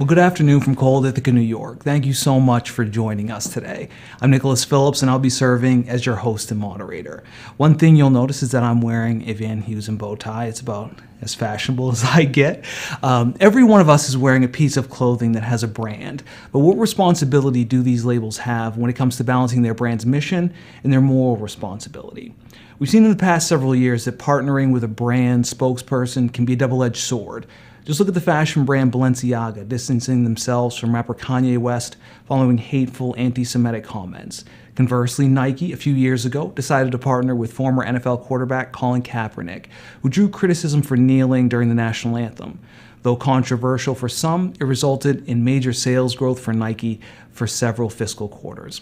Well, good afternoon from cold Ithaca, New York. Thank you so much for joining us today. I'm Nicholas Phillips, and I'll be serving as your host and moderator. One thing you'll notice is that I'm wearing a Van Heusen bow tie. It's about as fashionable as I get. Every one of us is wearing a piece of clothing that has a brand. But what responsibility do these labels have when it comes to balancing their brand's mission and their moral responsibility? We've seen in the past several years that partnering with a brand spokesperson can be a double-edged sword. Just look at the fashion brand Balenciaga distancing themselves from rapper Kanye West following hateful anti-Semitic comments. Conversely, Nike, a few years ago, decided to partner with former NFL quarterback Colin Kaepernick, who drew criticism for kneeling during the national anthem. Though controversial for some, it resulted in major sales growth for Nike for several fiscal quarters.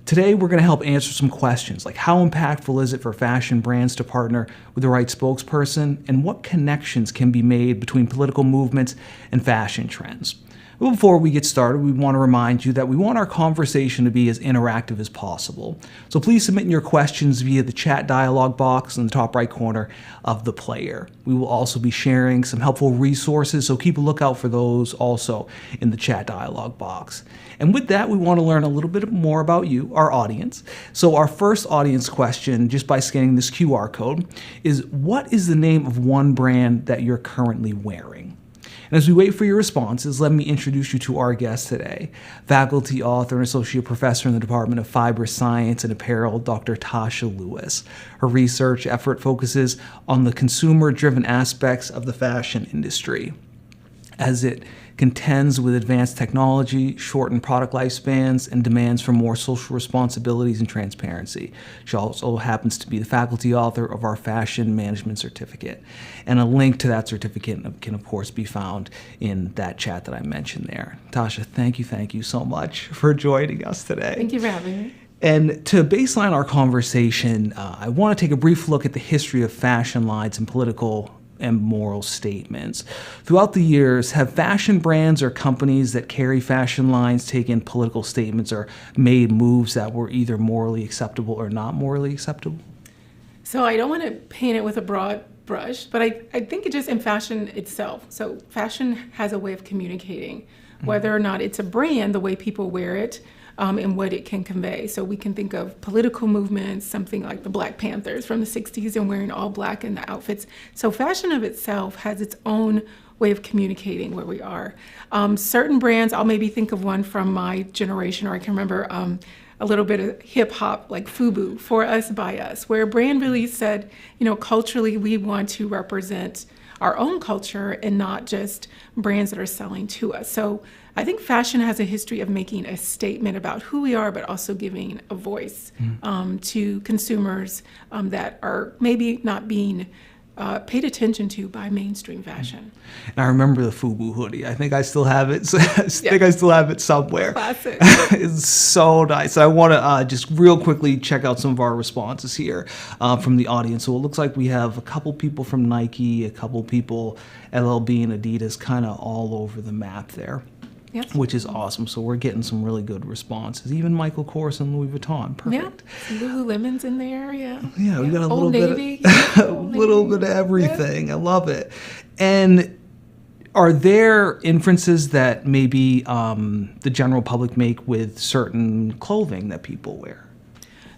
Today, we're going to help answer some questions like how impactful is it for fashion brands to partner with the right spokesperson, and what connections can be made between political movements and fashion trends. But before we get started, we want to remind you that we want our conversation to be as interactive as possible. So please submit your questions via the chat dialog box in the top right corner of the player. We will also be sharing some helpful resources, so keep a lookout for those also in the chat dialog box. And with that, we want to learn a little bit more about you, our audience. So our first audience question, just by scanning this QR code, is what is the name of one brand that you're currently wearing? And as we wait for your responses, let me introduce you to our guest today, faculty, author, and associate professor in the Department of Fiber Science and Apparel, Dr. Tasha Lewis. Her research effort focuses on the consumer-driven aspects of the fashion industry as it contends with advanced technology, shortened product lifespans, and demands for more social responsibilities and transparency. She also happens to be the faculty author of our Fashion Management Certificate. And a link to that certificate can, of course, be found in that chat that I mentioned there. Tasha, thank you so much for joining us today. Thank you for having me. And to baseline our conversation, I want to take a brief look at the history of fashion lines and political and moral statements. Throughout the years, have fashion brands or companies that carry fashion lines taken political statements or made moves that were either morally acceptable or not morally acceptable? So I don't want to paint it with a broad brush, but I think it just in fashion itself. So fashion has a way of communicating, whether or not it's a brand, the way people wear it, and what it can convey. So we can think of political movements, something like the Black Panthers from the 60s and wearing all black in the outfits. So fashion of itself has its own way of communicating where we are. Certain brands, I'll maybe think of one from my generation, or I can remember a little bit of hip hop, like FUBU, For Us, By Us, where a brand really said, culturally we want to represent our own culture and not just brands that are selling to us. So I think fashion has a history of making a statement about who we are, but also giving a voice to consumers that are maybe not being paid attention to by mainstream fashion. And I remember the FUBU hoodie. I think I still have it. I still have it somewhere. Classic. It's so nice. I want to just real quickly check out some of our responses here from the audience. So it looks like we have a couple people from Nike, a couple people LLB and Adidas, kind of all over the map there. Yes. Which is awesome. So we're getting some really good responses. Even Michael Kors and Louis Vuitton. Perfect. Yeah. Lululemon's in there. Yeah. Yeah, we got a Old little Navy. bit, a little bit of everything. Yeah. I love it. And are there inferences that maybe the general public make with certain clothing that people wear?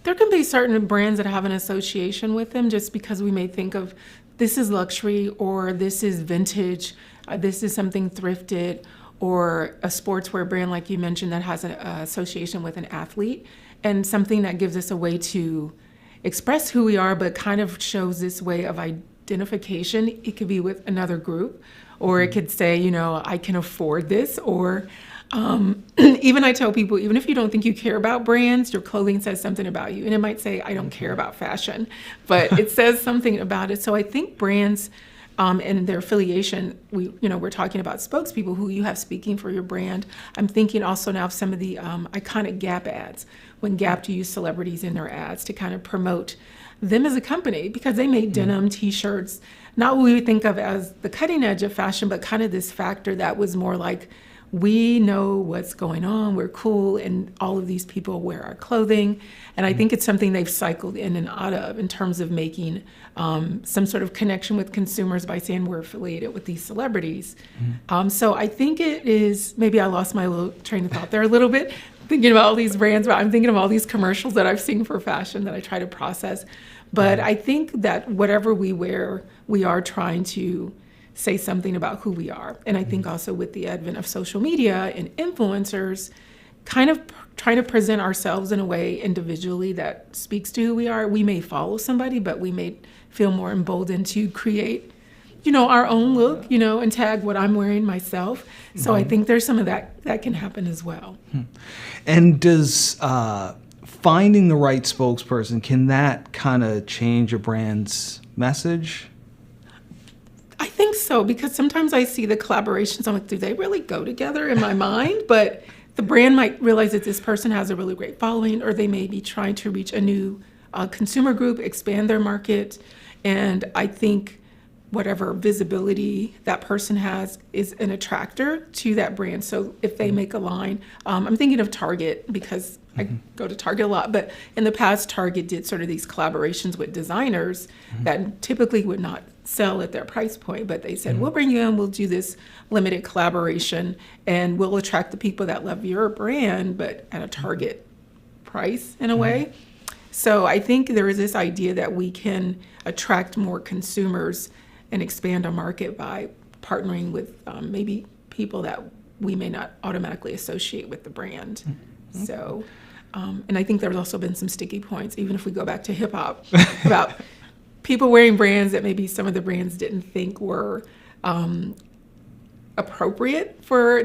There can be certain brands that have an association with them, just because we may think of this is luxury, or this is vintage, this is something thrifted, or a sportswear brand like you mentioned that has an association with an athlete, and something that gives us a way to express who we are, but kind of shows this way of identification. It could be with another group, or it could say, I can afford this, or even I tell people, even if you don't think you care about brands, your clothing says something about you. And it might say, I don't care about fashion, but it says something about it. So I think brands and their affiliation, we're talking about spokespeople who you have speaking for your brand. I'm thinking also now of some of the iconic Gap ads, when Gap used celebrities in their ads to kind of promote them as a company, because they made denim T-shirts, not what we would think of as the cutting edge of fashion, but kind of this factor that was more like we know what's going on, we're cool, and all of these people wear our clothing. And I think it's something they've cycled in and out of in terms of making some sort of connection with consumers by saying we're affiliated with these celebrities. So I think it is, maybe I lost my little train of thought there a little bit, thinking about all these brands, but I'm thinking of all these commercials that I've seen for fashion that I try to process. But I think that whatever we wear, we are trying to say something about who we are. And I think also with the advent of social media and influencers, kind of trying to present ourselves in a way individually that speaks to who we are. We may follow somebody, but we may feel more emboldened to create, our own look, and tag what I'm wearing myself. So I think there's some of that can happen as well. And does finding the right spokesperson, can that kind of change a brand's message? I think so, because sometimes I see the collaborations, I'm like, do they really go together in my mind? But the brand might realize that this person has a really great following, or they may be trying to reach a new consumer group, expand their market. And I think whatever visibility that person has is an attractor to that brand. So if they make a line, I'm thinking of Target because I go to Target a lot, but in the past, Target did sort of these collaborations with designers that typically would not sell at their price point, but they said, we'll bring you in, we'll do this limited collaboration, and we'll attract the people that love your brand, but at a Target price in a way. So I think there is this idea that we can attract more consumers and expand our market by partnering with maybe people that we may not automatically associate with the brand. So, and I think there's also been some sticky points, even if we go back to hip hop, about people wearing brands that maybe some of the brands didn't think were appropriate for,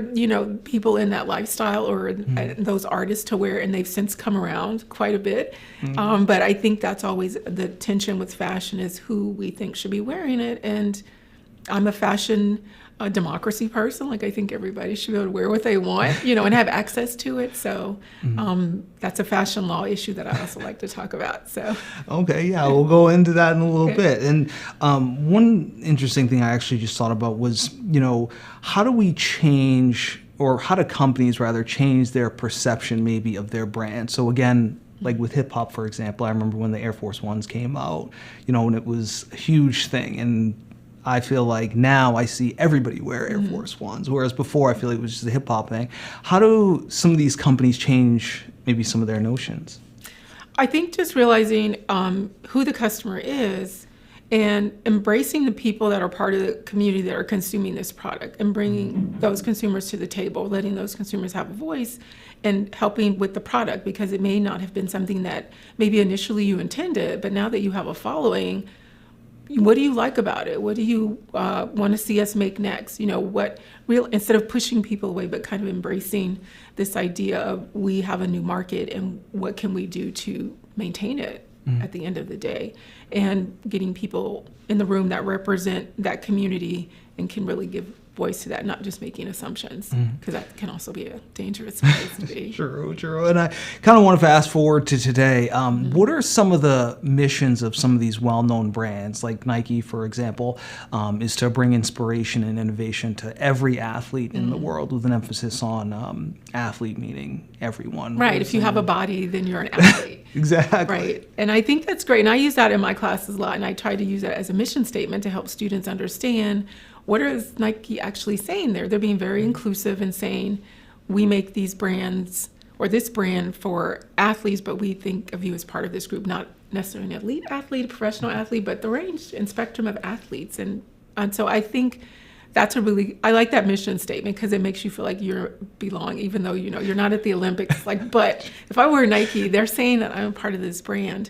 people in that lifestyle or those artists to wear, and they've since come around quite a bit. But I think that's always the tension with fashion, is who we think should be wearing it. And I'm a fashion democracy person. Like, I think everybody should be able to wear what they want, and have access to it. So that's a fashion law issue that I also like to talk about. So okay, yeah, we'll go into that in a little bit. And one interesting thing I actually just thought about was, how do we change, or how do companies rather change their perception maybe of their brand? So again, like with hip hop, for example, I remember when the Air Force Ones came out, and it was a huge thing. And I feel like now I see everybody wear Air Force Ones, whereas before I feel like it was just a hip hop thing. How do some of these companies change maybe some of their notions? I think just realizing who the customer is and embracing the people that are part of the community that are consuming this product, and bringing those consumers to the table, letting those consumers have a voice, and helping with the product, because it may not have been something that maybe initially you intended, but now that you have a following, what do you like about it? What do you want to see us make next? Instead of pushing people away, but kind of embracing this idea of, we have a new market and what can we do to maintain it at the end of the day, and getting people in the room that represent that community and can really give voice to that, not just making assumptions, because that can also be a dangerous place to be. True. And I kind of want to fast forward to today. What are some of the missions of some of these well-known brands, like Nike, for example, is to bring inspiration and innovation to every athlete in the world, with an emphasis on athlete meaning everyone. Right. If you have a body, then you're an athlete. Exactly. Right. And I think that's great. And I use that in my classes a lot. And I try to use that as a mission statement to help students understand, what is Nike actually saying there? They're being very inclusive and saying, we make these brands, or this brand, for athletes, but we think of you as part of this group, not necessarily an elite athlete, a professional athlete, but the range and spectrum of athletes. And so I think that's I like that mission statement, because it makes you feel like you belong, even though you're not at the Olympics. But if I wear Nike, they're saying that I'm a part of this brand.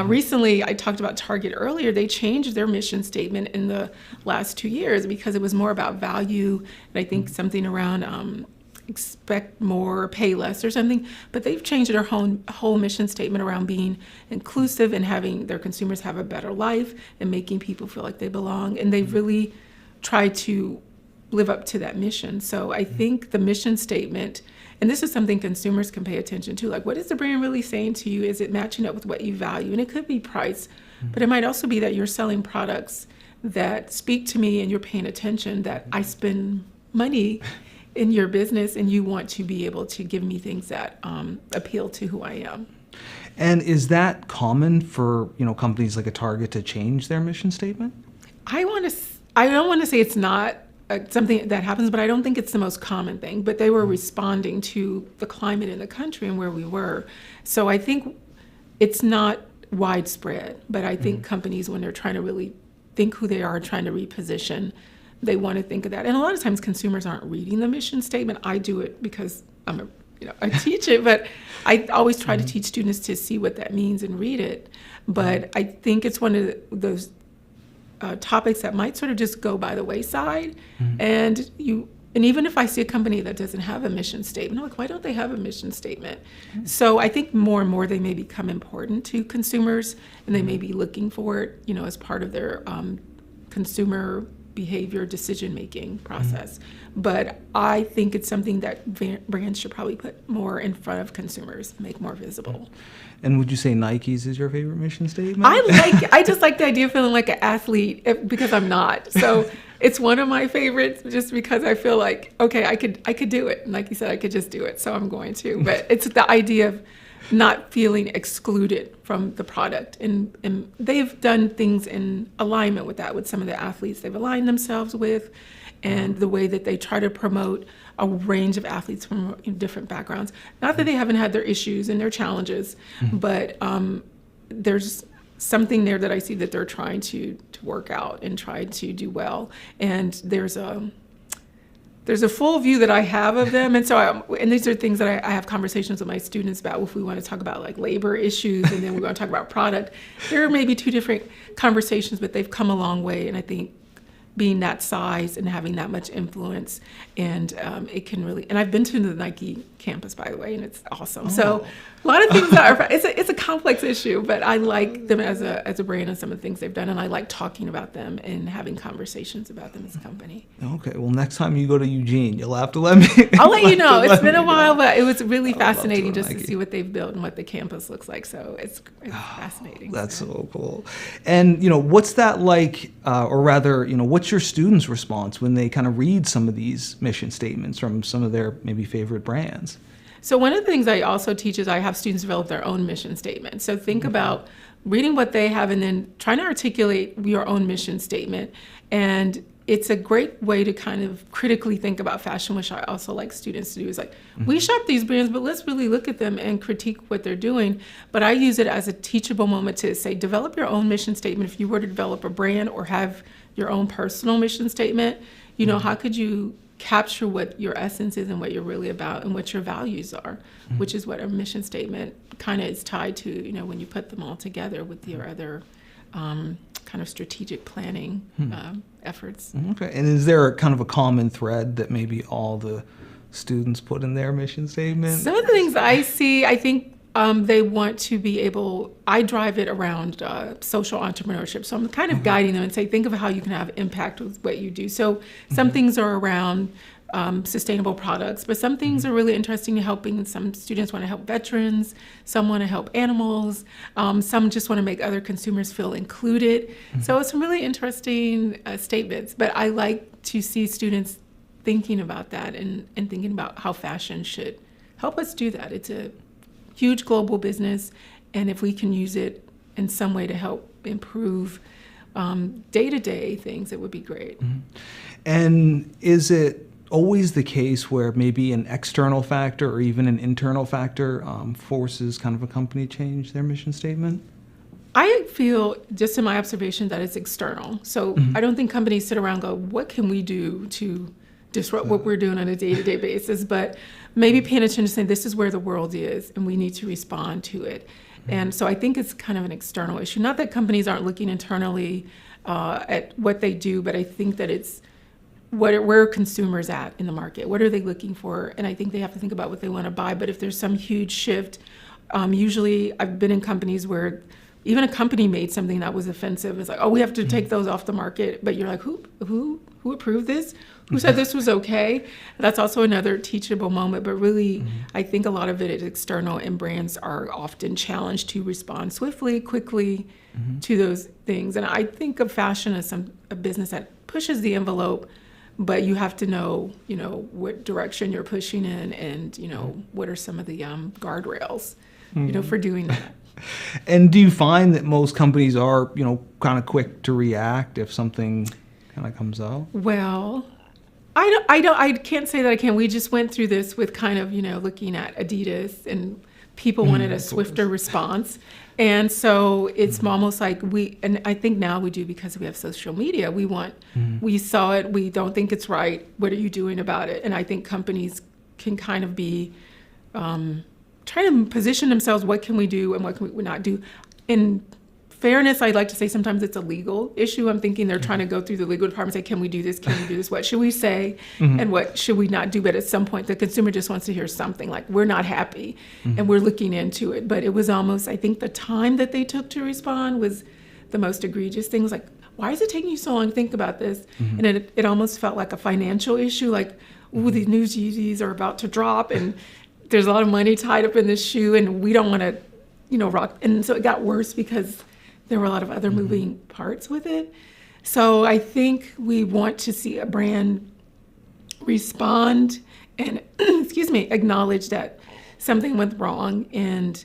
Recently, I talked about Target earlier. They changed their mission statement in the last 2 years, because it was more about value, and I think something around expect more, pay less, or something. But they've changed their whole mission statement around being inclusive and having their consumers have a better life and making people feel like they belong. And they've really try to live up to that mission. So I think the mission statement, and this is something consumers can pay attention to, like, what is the brand really saying to you? Is it matching up with what you value? And it could be price, but it might also be that you're selling products that speak to me and you're paying attention, that I spend money in your business, and you want to be able to give me things that appeal to who I am. And is that common for, companies like a Target to change their mission statement? I don't want to say it's not something that happens, but I don't think it's the most common thing. But they were responding to the climate in the country and where we were. So I think it's not widespread, but I think companies, when they're trying to really think who they are, trying to reposition, they want to think of that. And a lot of times consumers aren't reading the mission statement. I do it because I teach it, but I always try to teach students to see what that means and read it. But I think it's one of those topics that might sort of just go by the wayside. And even if I see a company that doesn't have a mission statement, I'm like, why don't they have a mission statement? So I think more and more they may become important to consumers, and they may be looking for it, as part of their consumer behavior decision-making process. But I think it's something that brands should probably put more in front of consumers, make more visible. And would you say Nike's is your favorite mission statement? I just like the idea of feeling like an athlete because I'm not. So it's one of my favorites just because I feel like, okay, I could do it. And like you said, I could just do it. So I'm going to. But it's the idea of not feeling excluded from the product. And they've done things in alignment with that, with some of the athletes they've aligned themselves with, and the way that they try to promote a range of athletes from different backgrounds. Not that they haven't had their issues and their challenges, but there's something there that I see that they're trying to work out and try to do well. And there's a full view that I have of them. And so and these are things that I have conversations with my students about. If we want to talk about like labor issues and then we want to talk about product, there are maybe two different conversations, but they've come a long way. And I think being that size and having that much influence, and it can really, and I've been to the Nike campus, by the way, and it's awesome. So a lot of things it's a complex issue, but I like them as a brand and some of the things they've done, and I like talking about them and having conversations about them as a company. Okay, well, next time you go to Eugene, you'll have to let me. I'll let you know. It's been a while, but it was really fascinating just to see what they've built and what the campus looks like. So it's fascinating. That's so cool. And what's that like, or rather, what's your students' response when they kind of read some of these mission statements from some of their maybe favorite brands? So one of the things I also teach is I have students develop their own mission statement. So think about reading what they have and then trying to articulate your own mission statement. And it's a great way to kind of critically think about fashion, which I also like students to do. Is like, we shop these brands, but let's really look at them and critique what they're doing. But I use it as a teachable moment to say, develop your own mission statement. If you were to develop a brand or have your own personal mission statement, how could you capture what your essence is and what you're really about and what your values are, which is what a mission statement kind of is tied to, when you put them all together with your other kind of strategic planning efforts. Okay, and is there kind of a common thread that maybe all the students put in their mission statement? Some of the things I see, I think they want to be able, I drive it around social entrepreneurship. So I'm kind of guiding them and say, think of how you can have impact with what you do. So some things are around sustainable products, but some things are really interesting in helping. Some students want to help veterans, some want to help animals, some just want to make other consumers feel included. So it's some really interesting statements, but I like to see students thinking about that and thinking about how fashion should help us do that. It's a huge global business, and if we can use it in some way to help improve day-to-day things, it would be great. And is it always the case where maybe an external factor or even an internal factor forces kind of a company change their mission statement? I feel, just in my observation, that it's external. So I don't think companies sit around and go, what can we do to disrupt what we're doing on a day-to-day basis? But maybe paying attention to saying, this is where the world is, and we need to respond to it. And so I think it's kind of an external issue. Not that companies aren't looking internally at what they do, but I think that it's where are consumers at in the market? What are they looking for? And I think they have to think about what they want to buy. But if there's some huge shift, usually I've been in companies where even a company made something that was offensive. It's like, oh, we have to take those off the market. But you're like, who approved this? Who said this was okay? That's also another teachable moment. But really, I think a lot of it is external, and brands are often challenged to respond swiftly, quickly to those things. And I think of fashion as a business that pushes the envelope, but you have to know, what direction you're pushing in, and what are some of the guardrails, for doing that. And do you find that most companies are, kind of quick to react if something kind of comes out? Well, I can't say that I can. We just went through this with kind of, looking at Adidas, and people wanted a swifter response. And so it's almost like and I think now we do, because we have social media. We saw it, we don't think it's right. What are you doing about it? And I think companies can kind of be trying to position themselves. What can we do and what can we not do? In fairness, I'd like to say sometimes it's a legal issue. I'm thinking they're trying to go through the legal department and say, can we do this? Can we do this? What should we say? And what should we not do? But at some point, the consumer just wants to hear something like, we're not happy, and we're looking into it. But it was almost, I think the time that they took to respond was the most egregious thing. It was like, why is it taking you so long to think about this? And it almost felt like a financial issue, like, ooh, these new Yeezys are about to drop, and there's a lot of money tied up in this shoe, and we don't want to, rock. And so it got worse because there were a lot of other moving parts with it. So I think we want to see a brand respond and, acknowledge that something went wrong, and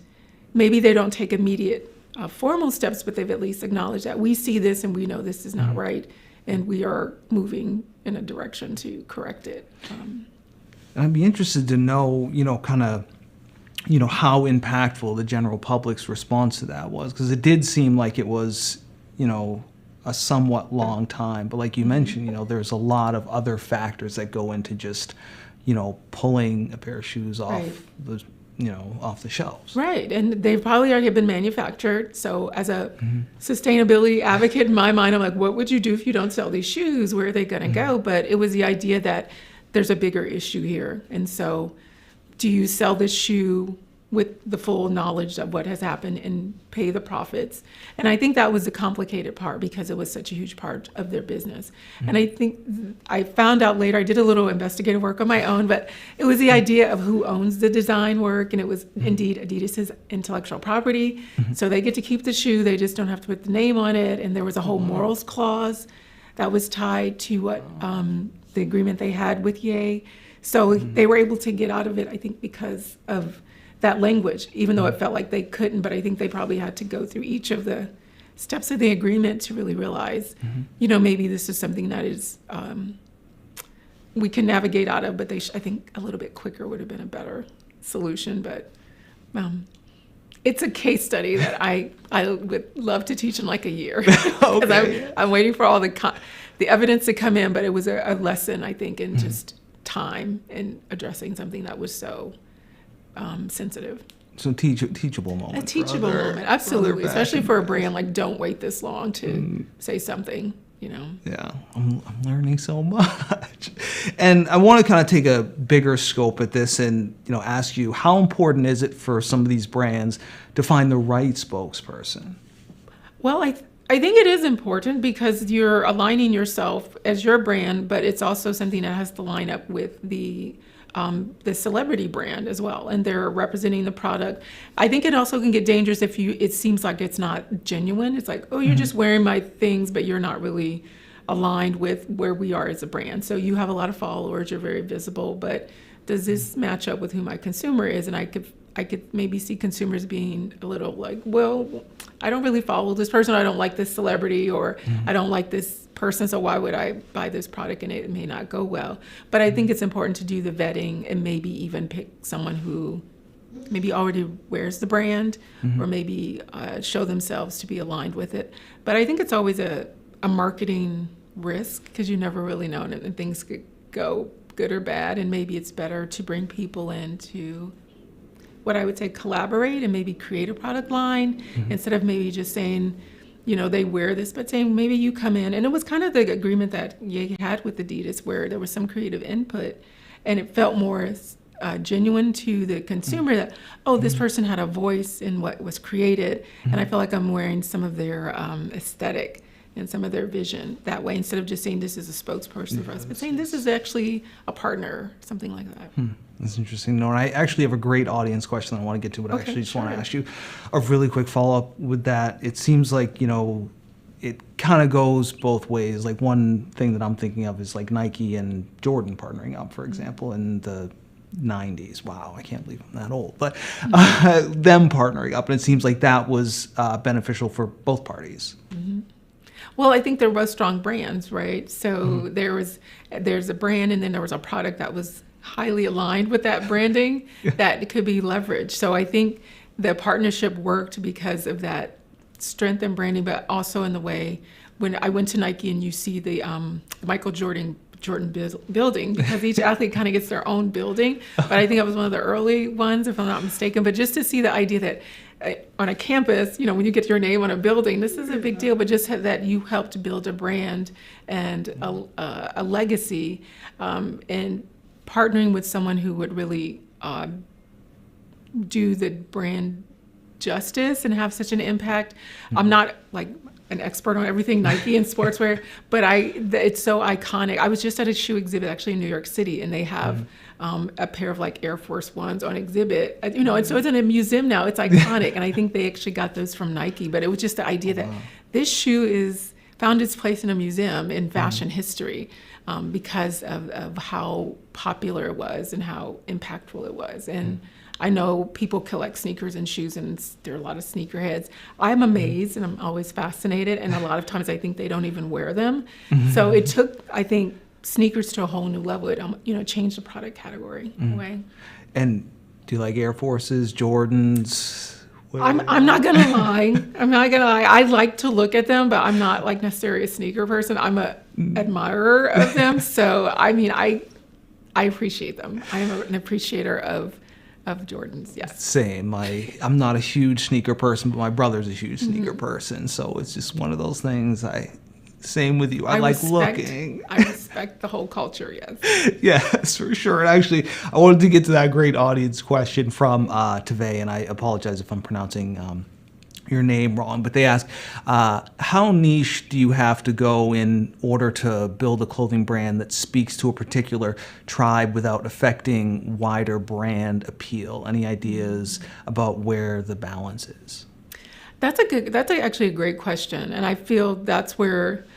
maybe they don't take immediate formal steps, but they've at least acknowledged that we see this and we know this is not right, and we are moving in a direction to correct it. I'd be interested to know, kind of, how impactful the general public's response to that was, because it did seem like it was, a somewhat long time. But like you mentioned, there's a lot of other factors that go into just, pulling a pair of shoes off the, off the shelves. Right, and they've probably already been manufactured. So as a sustainability advocate in my mind, I'm like, what would you do if you don't sell these shoes? Where are they going to go? But it was the idea that there's a bigger issue here. And so do you sell this shoe with the full knowledge of what has happened and pay the profits? And I think that was the complicated part, because it was such a huge part of their business. And I think I found out later, I did a little investigative work on my own, but it was the idea of who owns the design work. And it was indeed Adidas's intellectual property. So they get to keep the shoe, they just don't have to put the name on it. And there was a whole morals clause that was tied to what the agreement they had with Ye. So they were able to get out of it, I think, because of that language, even though it felt like they couldn't. But I think they probably had to go through each of the steps of the agreement to really realize, maybe this is something that is we can navigate out of, but I think a little bit quicker would have been a better solution. But it's a case study that I would love to teach in like a year. Because I'm waiting for all the evidence to come in, but it was a lesson, I think, in just time and addressing something that was so sensitive. So teachable moment. A teachable moment, absolutely, especially for a brand. Like, don't wait this long to say something. Yeah, I'm learning so much. And I want to kind of take a bigger scope at this and, ask you, how important is it for some of these brands to find the right spokesperson? Well, I think it is important, because you're aligning yourself as your brand, but it's also something that has to line up with the celebrity brand as well, and they're representing the product. I think it also can get dangerous if it seems like it's not genuine. It's like, oh, you're just wearing my things, but you're not really aligned with where we are as a brand. So you have a lot of followers, you're very visible, but does this match up with who my consumer is? And I could maybe see consumers being a little like, well, I don't really follow this person, I don't like this celebrity, or I don't like this person, so why would I buy this product, and it may not go well. But I think it's important to do the vetting and maybe even pick someone who maybe already wears the brand, or maybe show themselves to be aligned with it. But I think it's always a marketing risk, because you never really know, and things could go good or bad, and maybe it's better to bring people in to, what I would say, collaborate and maybe create a product line, instead of maybe just saying, they wear this, but saying, maybe you come in. And it was kind of the agreement that Ye had with Adidas, where there was some creative input, and it felt more genuine to the consumer that, oh, this person had a voice in what was created. And I feel like I'm wearing some of their aesthetic and some of their vision that way, instead of just saying this is a spokesperson for us, but saying this is actually a partner, something like that. That's interesting. No, and I actually have a great audience question that I want to get to, but I actually just want to ask you a really quick follow-up with that. It seems like, it kind of goes both ways. Like one thing that I'm thinking of is like Nike and Jordan partnering up, for example, in the 90s. Wow, I can't believe I'm that old. But them partnering up, and it seems like that was beneficial for both parties. Mm-hmm. Well, I think there was strong brands, right? So there's a brand, and then there was a product that was highly aligned with that branding that could be leveraged. So I think the partnership worked because of that strength in branding, but also in the way when I went to Nike and you see the Michael Jordan building, because each athlete kind of gets their own building. But I think it was one of the early ones, if I'm not mistaken. But just to see the idea that on a campus, when you get your name on a building, this is a big deal, but just that you helped build a brand and a legacy, and partnering with someone who would really do the brand justice and have such an impact. I'm not like an expert on everything Nike and sportswear, but it's so iconic. I was just at a shoe exhibit actually in New York City, and they have a pair of like Air Force Ones on exhibit, and so it's in a museum now. It's iconic, and I think they actually got those from Nike, but it was just the idea that this shoe found its place in a museum in fashion history because of how popular it was and how impactful it was. And I know people collect sneakers and shoes, and there are a lot of sneakerheads. I'm amazed, and I'm always fascinated, and a lot of times I think they don't even wear them. So it took, I think, sneakers to a whole new level. It changed the product category in a way. And do you like Air Forces, Jordans? I'm not gonna lie. I like to look at them, but I'm not like necessarily a sneaker person. I'm a admirer of them. So I mean, I appreciate them. I am an appreciator of Jordans. Yes. Same. I'm not a huge sneaker person, but my brother's a huge sneaker person. So it's just one of those things. Same with you. I like looking. I respect the whole culture, yes. Yes, for sure. And actually, I wanted to get to that great audience question from Teve, and I apologize if I'm pronouncing your name wrong, but they ask, how niche do you have to go in order to build a clothing brand that speaks to a particular tribe without affecting wider brand appeal? Any ideas about where the balance is? That's actually a great question. And I feel that's where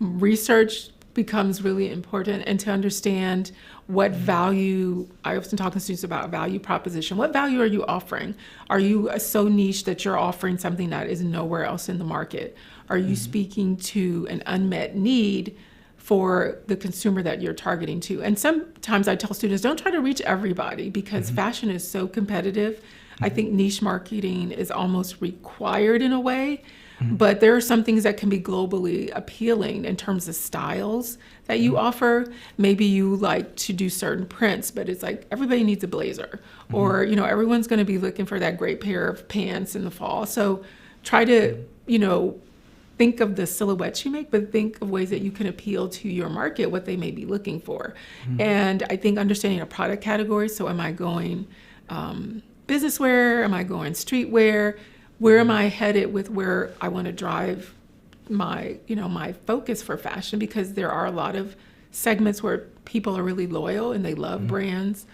research becomes really important, and to understand what value, I often talk to students about value proposition. What value are you offering? Are you so niche that you're offering something that is nowhere else in the market? Are you speaking to an unmet need for the consumer that you're targeting to? And sometimes I tell students, don't try to reach everybody, because fashion is so competitive. I think niche marketing is almost required in a way, but there are some things that can be globally appealing in terms of styles that you offer. Maybe you like to do certain prints, but it's like everybody needs a blazer, or everyone's going to be looking for that great pair of pants in the fall. So try to think of the silhouettes you make, but think of ways that you can appeal to your market, what they may be looking for. And I think understanding a product category. So am I going business wear? Am I going streetwear? Where am I headed with where I want to drive my focus for fashion? Because there are a lot of segments where people are really loyal and they love brands.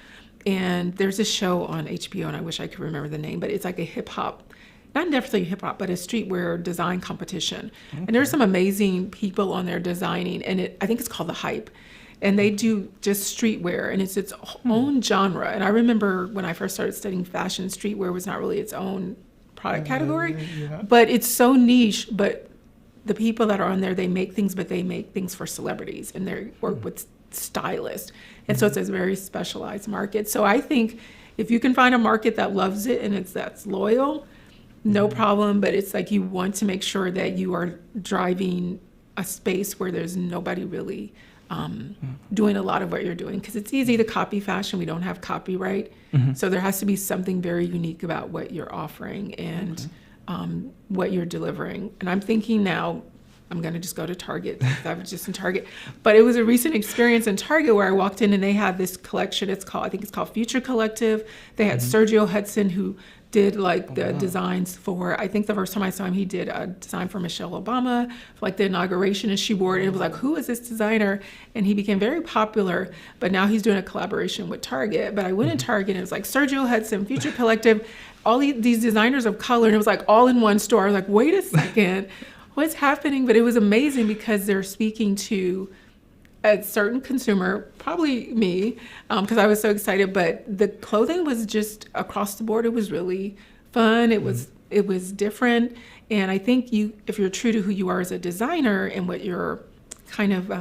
And there's a show on HBO, and I wish I could remember the name, but it's like a hip hop, not necessarily hip hop, but a streetwear design competition. And there's some amazing people on there designing, and I think it's called The Hype. And they do just streetwear, and it's its own genre. And I remember when I first started studying fashion, streetwear was not really its own product category, but it's so niche. But the people that are on there, they make things, but they make things for celebrities, and they work with stylists. And so it's a very specialized market. So I think if you can find a market that loves it and that's loyal, no problem. But it's like you want to make sure that you are driving a space where there's nobody really doing a lot of what you're doing, because it's easy to copy fashion. We don't have copyright. So there has to be something very unique about what you're offering and what you're delivering. And I'm thinking now, I'm going to just go to Target. I was just in Target. But it was a recent experience in Target where I walked in and they had this collection. I think it's called Future Collective. They had Sergio Hudson, who did like the designs for, I think the first time I saw him, he did a design for Michelle Obama for like the inauguration, and she wore it, and it was like, who is this designer? And he became very popular, but now he's doing a collaboration with Target. But I went in Target, and it was like Sergio Hudson, Future Collective, all these designers of color, and it was like all in one store. I was like, wait a second, what's happening, but it was amazing because they're speaking to a certain consumer, probably me, because I was so excited. But the clothing was just across the board. It was really fun. It was different, and I think if you're true to who you are as a designer and what your kind of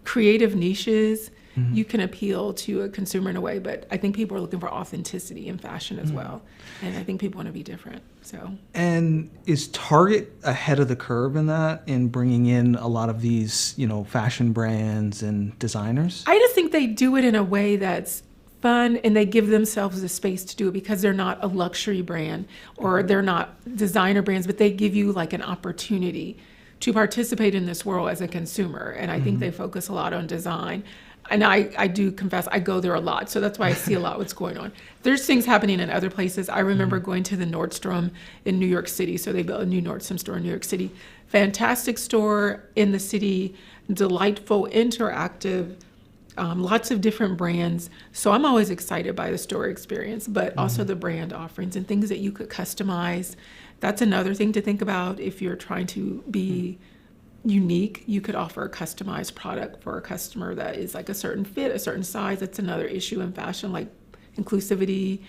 creative niches, you can appeal to a consumer in a way. But I think people are looking for authenticity in fashion as well, and I think people want to be different. So. And is Target ahead of the curve in that, in bringing in a lot of these, fashion brands and designers? I just think they do it in a way that's fun, and they give themselves the space to do it because they're not a luxury brand or they're not designer brands, but they give you like an opportunity to participate in this world as a consumer. And I think they focus a lot on design. And I do confess, I go there a lot. So that's why I see a lot what's going on. There's things happening in other places. I remember going to the Nordstrom in New York City. So they built a new Nordstrom store in New York City. Fantastic store in the city, delightful, interactive, lots of different brands. So I'm always excited by the store experience, but also the brand offerings and things that you could customize. That's another thing to think about if you're trying to be unique. You could offer a customized product for a customer that is like a certain fit, a certain size. That's another issue in fashion, like inclusivity,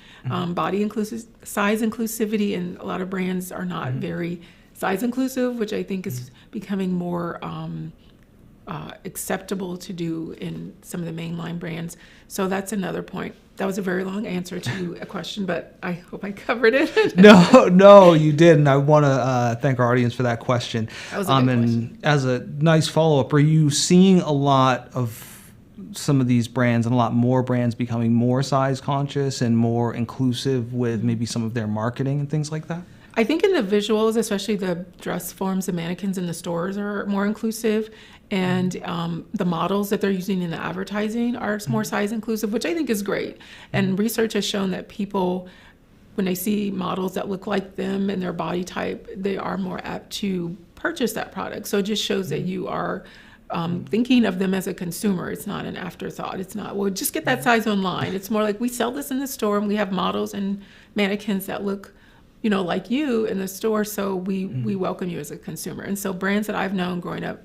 body inclusive, size inclusivity, and a lot of brands are not very size inclusive, which I think is becoming more acceptable to do in some of the mainline brands. So that's another point. That was a very long answer to a question, but I hope I covered it. No, you didn't. I want to thank our audience for that question. That was a good question. As a nice follow-up, are you seeing a lot of some of these brands and a lot more brands becoming more size conscious and more inclusive with maybe some of their marketing and things like that? I think in the visuals, especially the dress forms, the mannequins in the stores are more inclusive, and the models that they're using in the advertising are more size inclusive, which I think is great. And research has shown that people, when they see models that look like them and their body type, they are more apt to purchase that product. So it just shows that you are thinking of them as a consumer. It's not an afterthought. It's not, well, just get that size online. It's more like, we sell this in the store and we have models and mannequins that look like you in the store, so we welcome you as a consumer. And so brands that I've known growing up,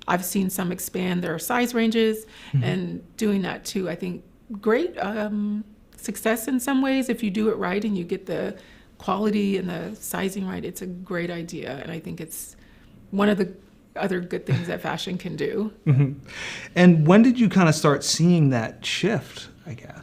I've seen some expand their size ranges and doing that too. I think great success in some ways. If you do it right and you get the quality and the sizing right, it's a great idea. And I think it's one of the other good things that fashion can do. And when did you kind of start seeing that shift, I guess?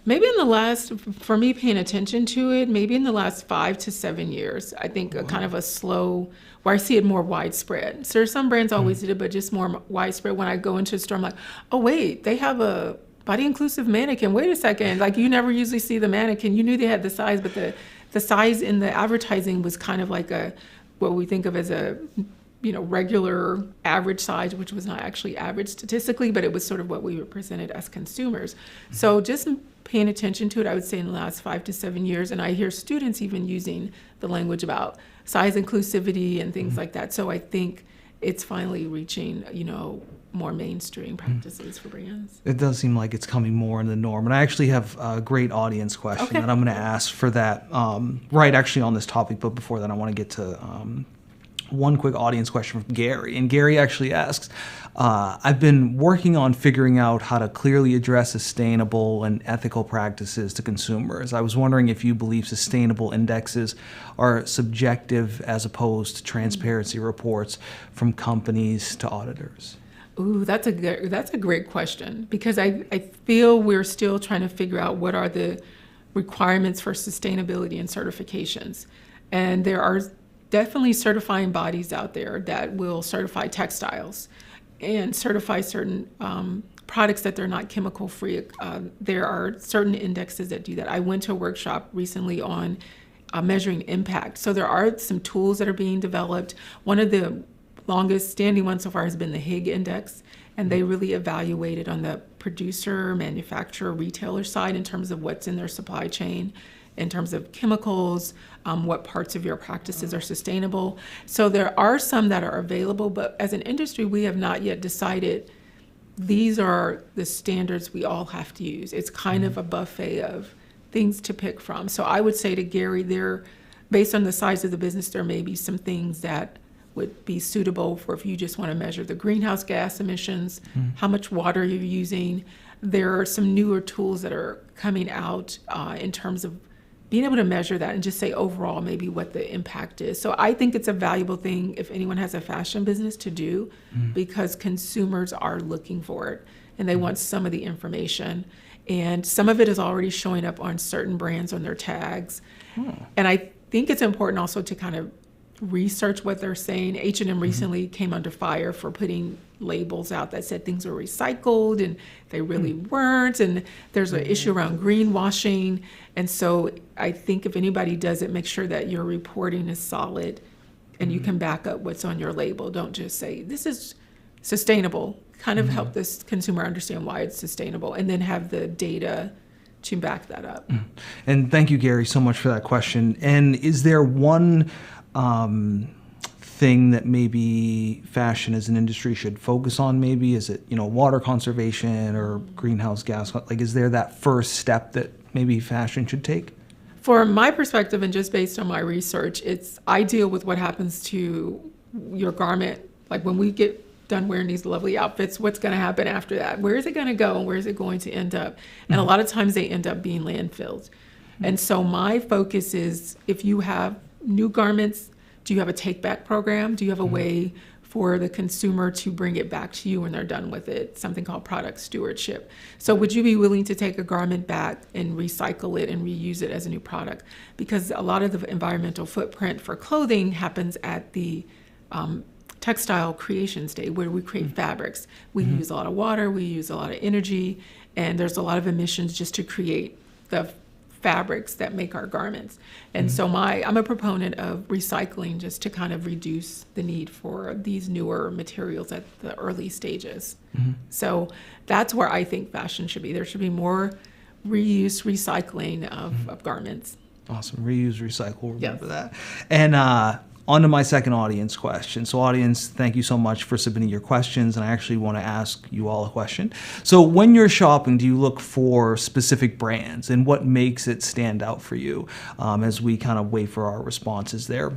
Maybe in the last, for me paying attention to it, maybe in the last 5 to 7 years, I think a kind of a slow, where I see it more widespread. So some brands always did it, but just more widespread. When I go into a store, I'm like, oh wait, they have a body inclusive mannequin. Wait a second, like you never usually see the mannequin. You knew they had the size, but the size in the advertising was kind of like what we think of as a regular average size, which was not actually average statistically, but it was sort of what we were presented as consumers. So just paying attention to it, I would say in the last 5 to 7 years, and I hear students even using the language about size inclusivity and things like that. So I think it's finally reaching, more mainstream practices for brands. It does seem like it's coming more in the norm. And I actually have a great audience question that I'm going to ask for that, right actually on this topic. But before that, I want to get to one quick audience question from Gary. And Gary actually asks, I've been working on figuring out how to clearly address sustainable and ethical practices to consumers. I was wondering if you believe sustainable indexes are subjective as opposed to transparency reports from companies to auditors. Ooh, that's a great question, because I feel we're still trying to figure out what are the requirements for sustainability and certifications. And there are definitely certifying bodies out there that will certify textiles and certify certain products that they're not chemical free. There are certain indexes that do that. I went to a workshop recently on measuring impact. So there are some tools that are being developed. One of the longest standing ones so far has been the Higg Index, and they really evaluated on the producer, manufacturer, retailer side in terms of what's in their supply chain, in terms of chemicals, what parts of your practices are sustainable. So there are some that are available, but as an industry, we have not yet decided these are the standards we all have to use. It's kind of a buffet of things to pick from. So I would say to Gary, based on the size of the business, there may be some things that would be suitable for if you just want to measure the greenhouse gas emissions, how much water you're using. There are some newer tools that are coming out in terms of being able to measure that and just say overall maybe what the impact is. So I think it's a valuable thing if anyone has a fashion business to do, because consumers are looking for it and they want some of the information. And some of it is already showing up on certain brands on their tags. And I think it's important also to kind of research what they're saying. H&M recently came under fire for putting labels out that said things were recycled and they really weren't. And there's an issue around greenwashing. And so I think if anybody does it, make sure that your reporting is solid and you can back up what's on your label. Don't just say, this is sustainable. Kind of help this consumer understand why it's sustainable and then have the data to back that up. And thank you, Gary, so much for that question. And is there one thing that maybe fashion as an industry should focus on? Maybe is it, water conservation or greenhouse gas? Like, is there that first step that maybe fashion should take? From my perspective, and just based on my research, I deal with what happens to your garment. Like when we get done wearing these lovely outfits, what's going to happen after that? Where is it going to go and where is it going to end up? And a lot of times they end up being landfilled. And so my focus is, if you have new garments, do you have a take back program? Do you have a way for the consumer to bring it back to you when they're done with it? Something called product stewardship. So would you be willing to take a garment back and recycle it and reuse it as a new product? Because a lot of the environmental footprint for clothing happens at the textile creation stage, where we create fabrics. We use a lot of water, we use a lot of energy, and there's a lot of emissions just to create the fabrics that make our garments. And so I'm a proponent of recycling, just to kind of reduce the need for these newer materials at the early stages. So that's where I think fashion should be. There should be more reuse, recycling of garments. Awesome. Reuse, recycle, remember that. And on to my second audience question. So audience, thank you so much for submitting your questions. And I actually want to ask you all a question. So when you're shopping, do you look for specific brands, and what makes it stand out for you, as we kind of wait for our responses there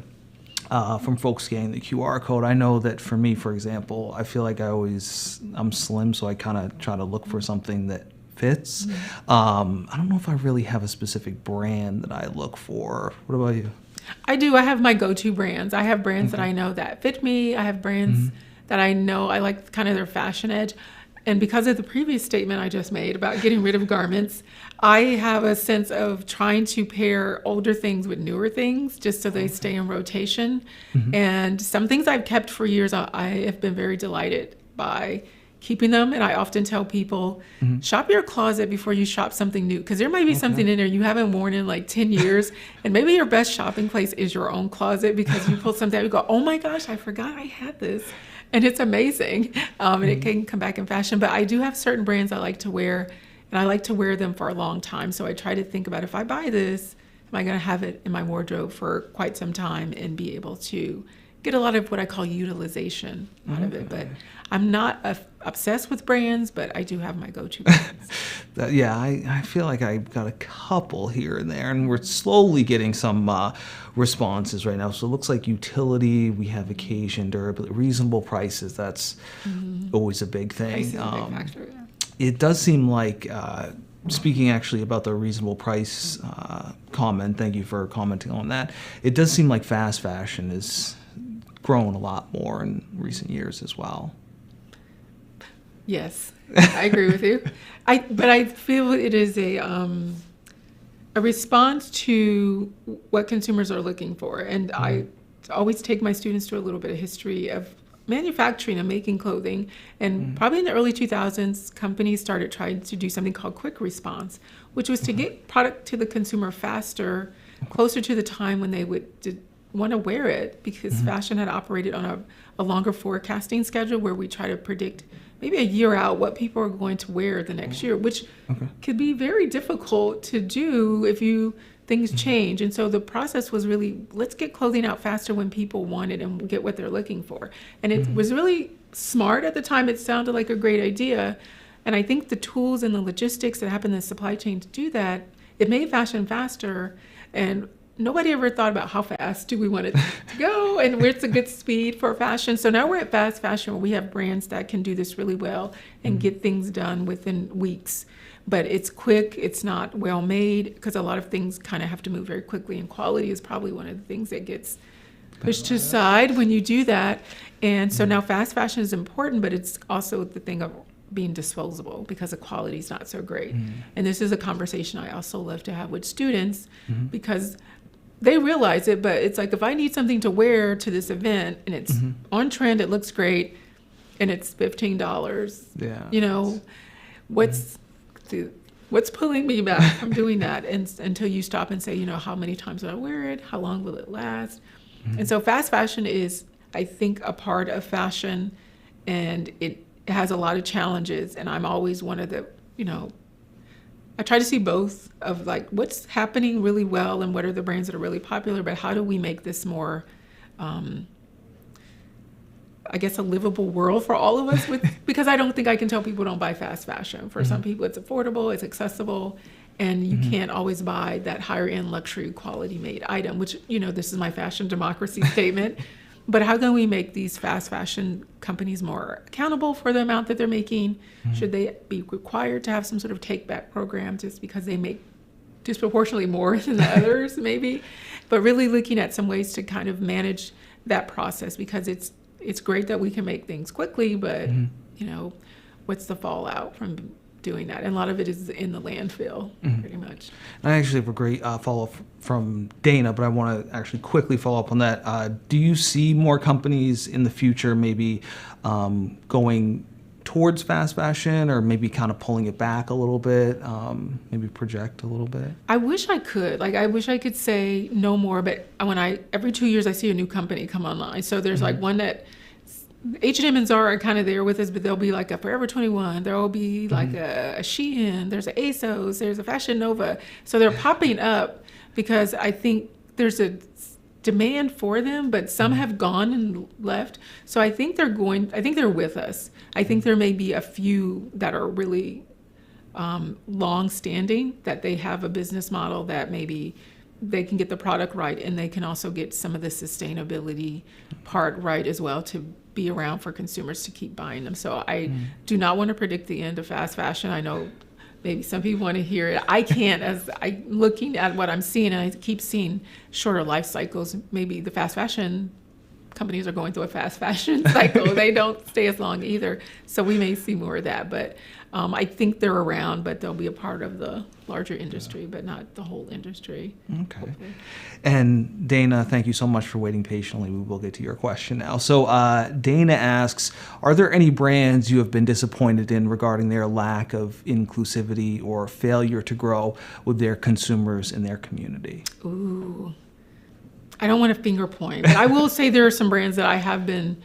from folks scanning the QR code? I know that for me, for example, I feel like I'm slim, so I kind of try to look for something that fits. I don't know if I really have a specific brand that I look for. What about you? I do. I have my go-to brands. I have brands that I know that fit me. I have brands that I know I like kind of their fashion edge. And because of the previous statement I just made about getting rid of garments, I have a sense of trying to pair older things with newer things just so they stay in rotation. And some things I've kept for years, I have been very delighted by keeping them. And I often tell people, shop your closet before you shop something new, because there might be something in there you haven't worn in like 10 years. And maybe your best shopping place is your own closet, because you pull something out, you go, oh my gosh, I forgot I had this. And it's amazing. And it can come back in fashion. But I do have certain brands I like to wear, and I like to wear them for a long time. So I try to think about, if I buy this, am I going to have it in my wardrobe for quite some time and be able to get a lot of what I call utilization out of it. But I'm not obsessed with brands, but I do have my go-to brands. I feel like I've got a couple here and there, and we're slowly getting some responses right now. So it looks like utility, we have occasion, durability, reasonable prices. That's always a big thing. Price is a big factor, yeah. It does seem like, speaking actually about the reasonable price comment, thank you for commenting on that. It does seem like fast fashion is grown a lot more in recent years as well. Yes, I agree with you. But I feel it is a response to what consumers are looking for. And I always take my students through a little bit of history of manufacturing and making clothing. And probably in the early 2000s, companies started trying to do something called quick response, which was to get product to the consumer faster, closer to the time when they would want to wear it, because fashion had operated on a longer forecasting schedule where we try to predict maybe a year out what people are going to wear the next year, which could be very difficult to do if things change. And so the process was really, let's get clothing out faster when people want it and get what they're looking for. And it was really smart at the time. It sounded like a great idea. And I think the tools and the logistics that happen in the supply chain to do that, it made fashion faster. And nobody ever thought about how fast do we want it to go and where's a good speed for fashion. So now we're at fast fashion where we have brands that can do this really well and get things done within weeks. But it's quick, it's not well made, because a lot of things kind of have to move very quickly, and quality is probably one of the things that gets pushed aside when you do that. And so now fast fashion is important, but it's also the thing of being disposable because the quality is not so great. And this is a conversation I also love to have with students because they realize it, but it's like, if I need something to wear to this event and it's on trend, it looks great, and it's $15, you know, what's pulling me back from doing that? And until you stop and say, you know, how many times will I wear it? How long will it last? And so fast fashion is, I think, a part of fashion, and it has a lot of challenges. And I'm always one of the, you know, I try to see both of like what's happening really well and what are the brands that are really popular, but how do we make this more, I guess, a livable world for all of us? Because I don't think I can tell people don't buy fast fashion. For some people, it's affordable, it's accessible, and you can't always buy that higher end luxury quality made item, which, you know, this is my fashion democracy statement. But how can we make these fast fashion companies more accountable for the amount that they're making? Should they be required to have some sort of take back program just because they make disproportionately more than the others, maybe? But really looking at some ways to kind of manage that process, because it's great that we can make things quickly, but you know, what's the fallout from doing that? And a lot of it is in the landfill, pretty much. I actually have a great follow-up from Dana, but I want to actually quickly follow up on that. Do you see more companies in the future maybe going towards fast fashion, or maybe kind of pulling it back a little bit, maybe project a little bit? I wish I could. Like, I wish I could say no more, but every 2 years I see a new company come online. So there's like one that H&M and Zara are kind of there with us, but there'll be like a Forever 21. There will be like a Shein. There's a ASOS. There's a Fashion Nova. So they're popping up because I think there's a demand for them, but some have gone and left. So I think they're with us. I think there may be a few that are really long-standing, that they have a business model that maybe they can get the product right, and they can also get some of the sustainability part right as well to be around for consumers to keep buying them. So I do not want to predict the end of fast fashion. I know maybe some people want to hear it. I can't, as I'm looking at what I'm seeing, and I keep seeing shorter life cycles. Maybe the fast fashion companies are going through a fast fashion cycle. They don't stay as long either. So we may see more of that. But I think they're around, but they'll be a part of the larger industry, but not the whole industry. Okay. Hopefully. And Dana, thank you so much for waiting patiently. We will get to your question now. So Dana asks, are there any brands you have been disappointed in regarding their lack of inclusivity or failure to grow with their consumers in their community? Ooh. I don't want to finger point, but I will say there are some brands that I have been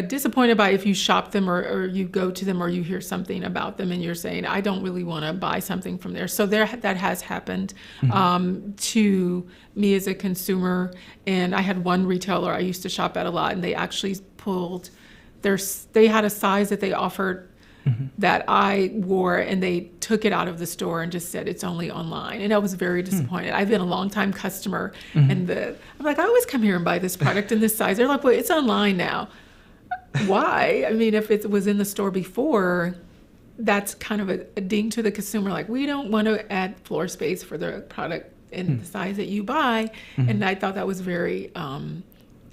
disappointed by if you shop them or you go to them or you hear something about them and you're saying, I don't really want to buy something from there. So that has happened to me as a consumer. And I had one retailer I used to shop at a lot, and they actually pulled they had a size that they offered that I wore, and they took it out of the store and just said it's only online. And I was very disappointed. I've been a longtime customer, and I'm like, I always come here and buy this product in this size. They're like, well, it's online now. Why? I mean, if it was in the store before, that's kind of a ding to the consumer. Like, we don't want to add floor space for the product in the size that you buy. And I thought that was very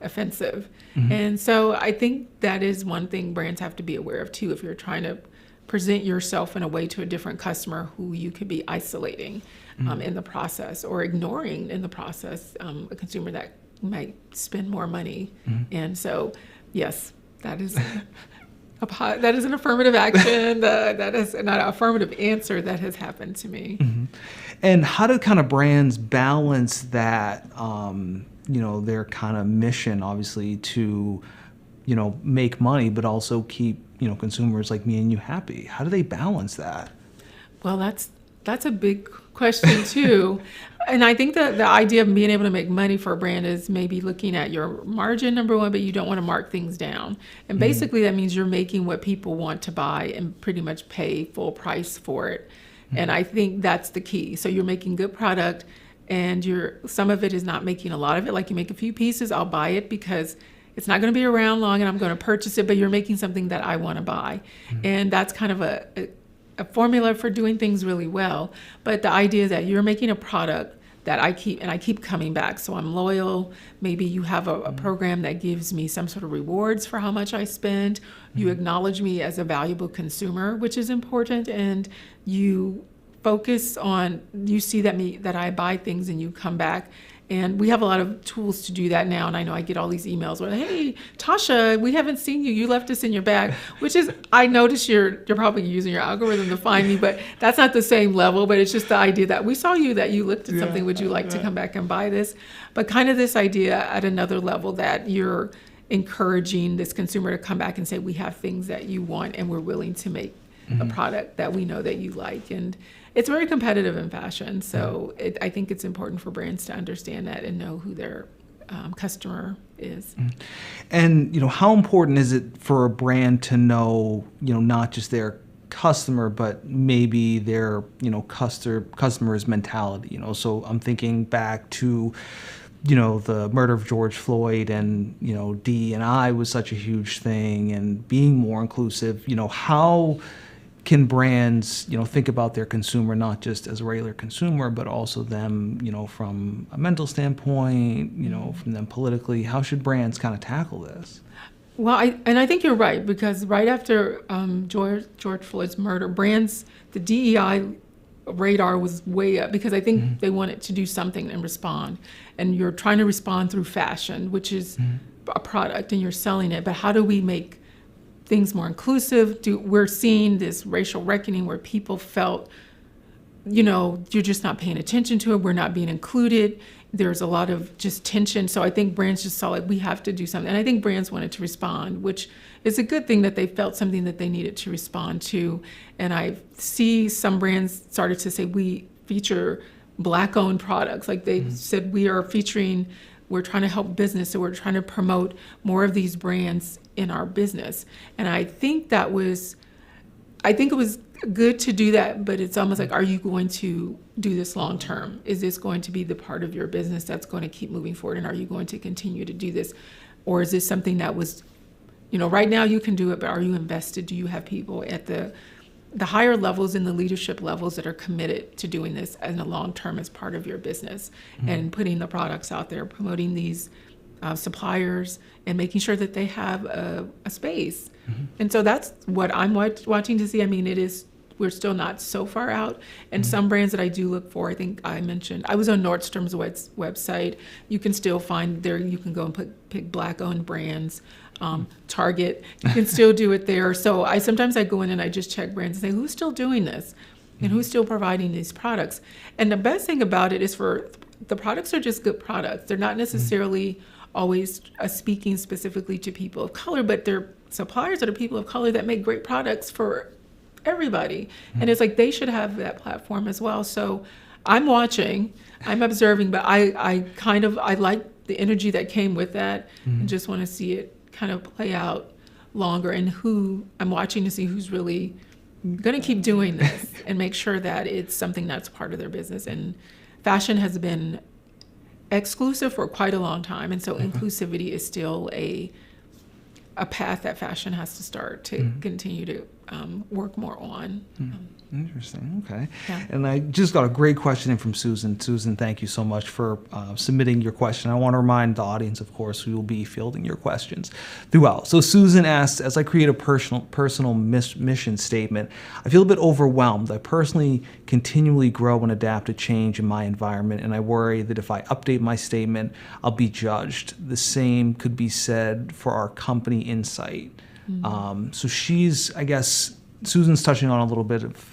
offensive. And so I think that is one thing brands have to be aware of too, if you're trying to present yourself in a way to a different customer who you could be isolating in the process, or ignoring in the process a consumer that might spend more money. And so, yes, that is that is an affirmative action. That is not an affirmative answer that has happened to me. And how do kind of brands balance that, their kind of mission, obviously, to, make money, but also keep, consumers like me and you happy? How do they balance that? Well, that's a big question too. And I think that the idea of being able to make money for a brand is maybe looking at your margin, number one, but you don't want to mark things down. And basically that means you're making what people want to buy and pretty much pay full price for it. And I think that's the key. So you're making good product and some of it is not making a lot of it. Like you make a few pieces, I'll buy it because it's not going to be around long and I'm going to purchase it, but you're making something that I want to buy. And that's kind of a formula for doing things really well. But the idea that you're making a product that I keep coming back. So I'm loyal. Maybe you have a program that gives me some sort of rewards for how much I spend. You acknowledge me as a valuable consumer, which is important. And you focus on, you see that I buy things and you come back. And we have a lot of tools to do that now. And I know I get all these emails where, hey, Tasha, we haven't seen you. You left us in your bag, which is, I notice you're probably using your algorithm to find me, but that's not the same level. But it's just the idea that we saw you, that you looked at something. Would you like to come back and buy this? But kind of this idea at another level that you're encouraging this consumer to come back and say, we have things that you want and we're willing to make a product that we know that you like. And it's very competitive in fashion. So I think it's important for brands to understand that and know who their customer is. And, how important is it for a brand to know, not just their customer, but maybe their, customer's mentality, So I'm thinking back to, the murder of George Floyd and, DE&I was such a huge thing, and being more inclusive, how can brands, think about their consumer not just as a regular consumer, but also them, from a mental standpoint, from them politically? How should brands kind of tackle this? Well, I think you're right, because right after George Floyd's murder, brands, the DEI radar was way up, because I think they wanted to do something and respond. And you're trying to respond through fashion, which is a product, and you're selling it. But how do we make things more inclusive? We're seeing this racial reckoning where people felt, you're just not paying attention to it. We're not being included. There's a lot of just tension. So I think brands just saw we have to do something. And I think brands wanted to respond, which is a good thing that they felt something that they needed to respond to. And I see some brands started to say, we feature Black-owned products. Like they said, we're trying to help business, so we're trying to promote more of these brands in our business. And I think it was good to do that, but it's almost like, are you going to do this long term? Is this going to be the part of your business that's going to keep moving forward? And are you going to continue to do this? Or is this something that was, right now you can do it, but are you invested? Do you have people at the higher levels and the leadership levels that are committed to doing this in the long term as part of your business and putting the products out there, promoting these suppliers and making sure that they have a space. And so that's what I'm watching to see. I mean, we're still not so far out. And some brands that I do look for, I think I mentioned, I was on Nordstrom's website. You can still find there, you can go and pick Black-owned brands. Target, you can still do it there. So sometimes I go in and I just check brands and say, who's still doing this? And who's still providing these products? And the best thing about it is the products are just good products. They're not necessarily always speaking specifically to people of color, but they're suppliers that are people of color that make great products for everybody. And it's like they should have that platform as well. So I'm watching, I'm observing, but I like the energy that came with that and just want to see it kind of play out longer, and who I'm watching to see who's really going to keep doing this and make sure that it's something that's part of their business. And fashion has been exclusive for quite a long time, and so inclusivity is still a path that fashion has to start to continue to work more on. Interesting. Okay. Yeah. And I just got a great question in from Susan. Susan, thank you so much for submitting your question. I want to remind the audience, of course, we will be fielding your questions throughout. So Susan asks, as I create a personal mission statement, I feel a bit overwhelmed. I personally continually grow and adapt to change in my environment, and I worry that if I update my statement, I'll be judged. The same could be said for our company Insight. So Susan's touching on a little bit of,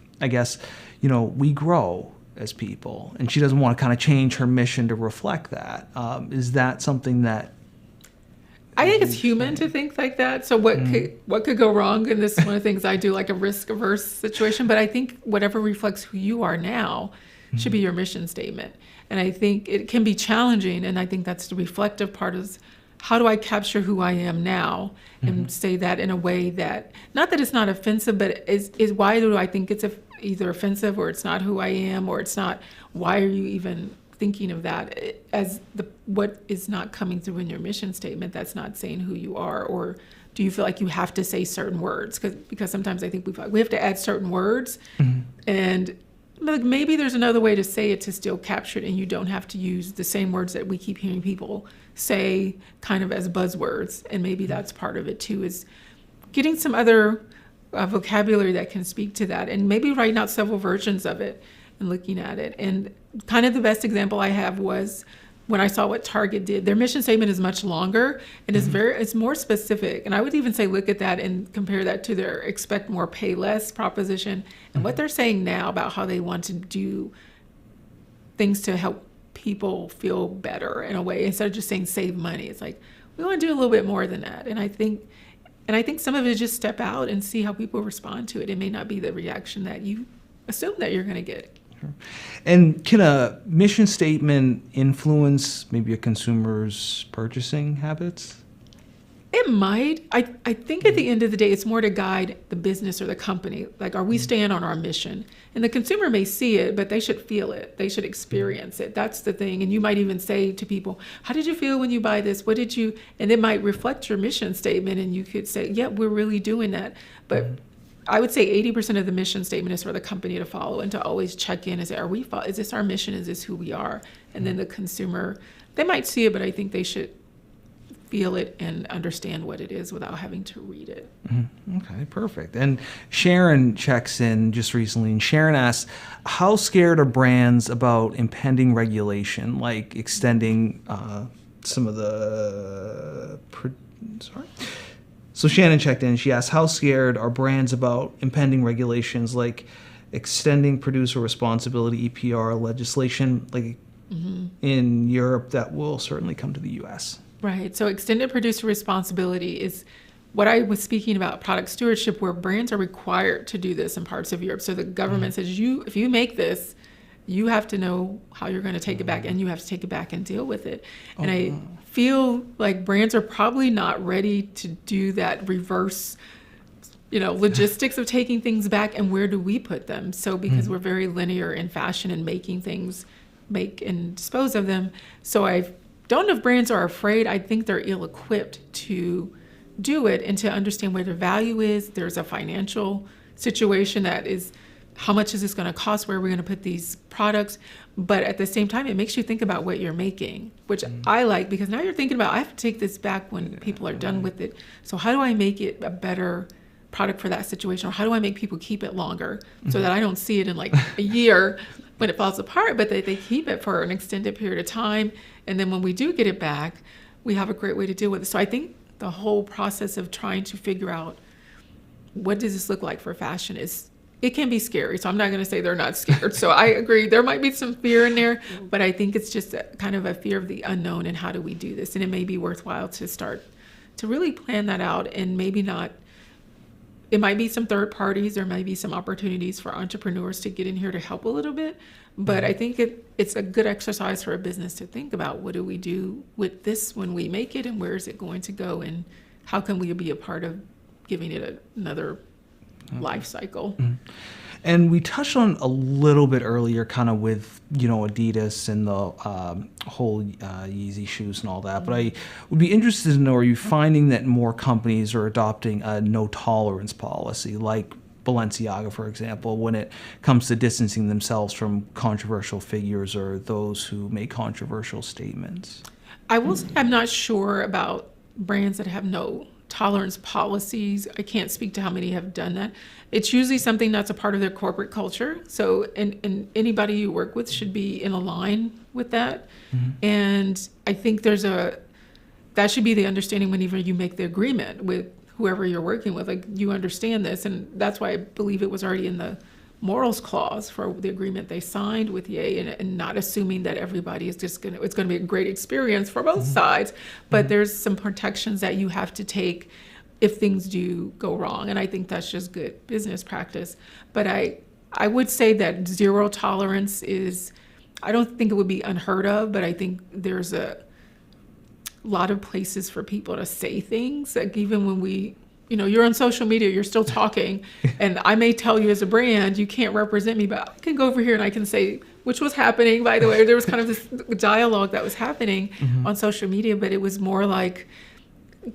we grow as people, and she doesn't want to kind of change her mission to reflect that. Is that something that I think it's human to think like that. So what could go wrong? And this is one of the things I do, like a risk-averse situation. But I think whatever reflects who you are now should be your mission statement. And I think it can be challenging, and I think that's the reflective part is, how do I capture who I am now and say that in a way that, not that it's not offensive, but is why do I think it's either offensive, or it's not who I am, or it's not, why are you even thinking of that as what is not coming through in your mission statement that's not saying who you are, or do you feel like you have to say certain words? Because sometimes I think we have to add certain words, and like maybe there's another way to say it to still capture it, and you don't have to use the same words that we keep hearing people say kind of as buzzwords. And maybe that's part of it too, is getting some other vocabulary that can speak to that, and maybe writing out several versions of it and looking at it. And kind of the best example I have was when I saw what Target did. Their mission statement is much longer and it's more specific. And I would even say look at that and compare that to their expect more, pay less proposition, and what they're saying now about how they want to do things to help people feel better in a way, instead of just saying save money. It's like, we want to do a little bit more than that. And I think some of it is just step out and see how people respond to it. It may not be the reaction that you assume that you're going to get. And can a mission statement influence maybe a consumer's purchasing habits? It might. I think at the end of the day, it's more to guide the business or the company. Like, are we staying on our mission? And the consumer may see it, but they should feel it. They should experience it. That's the thing. And you might even say to people, how did you feel when you buy this? What did you, and it might reflect your mission statement. And you could say, yeah, we're really doing that. But I would say 80% of the mission statement is for the company to follow and to always check in and say, is this our mission? Is this who we are? And then the consumer, they might see it, but I think they should feel it and understand what it is without having to read it. Okay, perfect. And Sharon checks in just recently, and Sharon asks, how scared are brands about impending regulation, like extending some of the... So Shannon checked in. She asked, how scared are brands about impending regulations like extending producer responsibility, EPR legislation, like in Europe that will certainly come to the U.S.? Right. So extended producer responsibility is what I was speaking about, product stewardship, where brands are required to do this in parts of Europe. So the government says, if you make this, you have to know how you're going to take it back, and you have to take it back and deal with it. And I feel like brands are probably not ready to do that reverse, logistics of taking things back, and where do we put them? So because we're very linear in fashion and making things, make and dispose of them. So I don't know if brands are afraid. I think they're ill-equipped to do it and to understand where their value is. There's a financial situation that is, how much is this going to cost? Where are we going to put these products? But at the same time, it makes you think about what you're making, which I like, because now you're thinking about, I have to take this back when people are done with it. So how do I make it a better product for that situation? Or how do I make people keep it longer so that I don't see it in like a year when it falls apart, but they keep it for an extended period of time. And then when we do get it back, we have a great way to deal with it. So I think the whole process of trying to figure out what does this look like for fashion it can be scary. So I'm not going to say they're not scared. So I agree. There might be some fear in there, but I think it's just kind of a fear of the unknown and how do we do this? And it may be worthwhile to start to really plan that out, and maybe not. It might be some third parties. There might be some opportunities for entrepreneurs to get in here to help a little bit. But I think it's a good exercise for a business to think about, what do we do with this when we make it, and where is it going to go, and how can we be a part of giving it another life cycle. And we touched on a little bit earlier, kind of with, Adidas and the whole Yeezy shoes and all that. But I would be interested to know, are you finding that more companies are adopting a no tolerance policy, like Balenciaga, for example, when it comes to distancing themselves from controversial figures or those who make controversial statements? I will say I'm not sure about brands that have no tolerance policies. I can't speak to how many have done that. It's usually something that's a part of their corporate culture. So, and anybody you work with should be in a line with that. And I think that should be the understanding whenever you make the agreement with whoever you're working with. Like, you understand this, and that's why I believe it was already in the morals clause for the agreement they signed with Ye, and not assuming that everybody is just it's going to be a great experience for both sides, but there's some protections that you have to take if things do go wrong, and I think that's just good business practice. But I would say that zero tolerance is, I don't think it would be unheard of, but I think there's a lot of places for people to say things, like even when you're on social media, you're still talking, and I may tell you as a brand, you can't represent me, but I can go over here and I can say, which was happening, by the way. There was kind of this dialogue that was happening on social media, but it was more like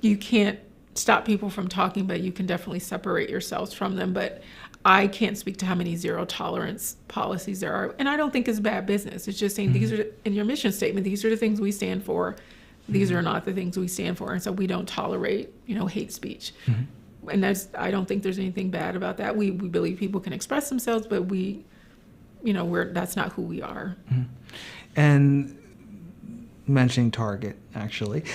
you can't stop people from talking, but you can definitely separate yourselves from them. But I can't speak to how many zero tolerance policies there are. And I don't think it's bad business. It's just saying these are, in your mission statement, these are the things we stand for. These are not the things we stand for. And so we don't tolerate, hate speech. And I don't think there's anything bad about that. We believe people can express themselves, but that's not who we are. And mentioning Target, actually,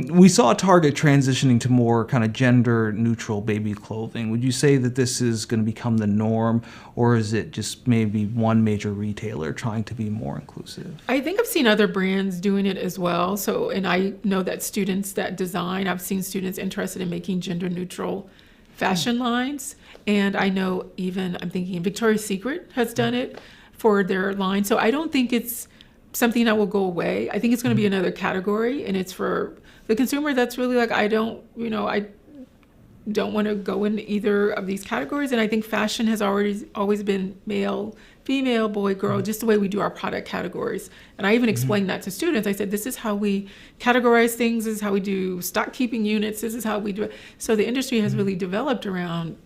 we saw Target transitioning to more kind of gender neutral baby clothing. Would you say that this is going to become the norm, or is it just maybe one major retailer trying to be more inclusive? I think I've seen other brands doing it as well. So, and I know that students that design, I've seen students interested in making gender neutral fashion lines. And I know I'm thinking Victoria's Secret has done it for their line. So I don't think it's something that will go away. I think it's going to be another category, and it's for the consumer that's really like, I don't want to go in either of these categories. And I think fashion has always been male, female, boy, girl, just the way we do our product categories. And I even explained that to students. I said, this is how we categorize things, this is how we do stock keeping units, this is how we do it. So the industry has really developed around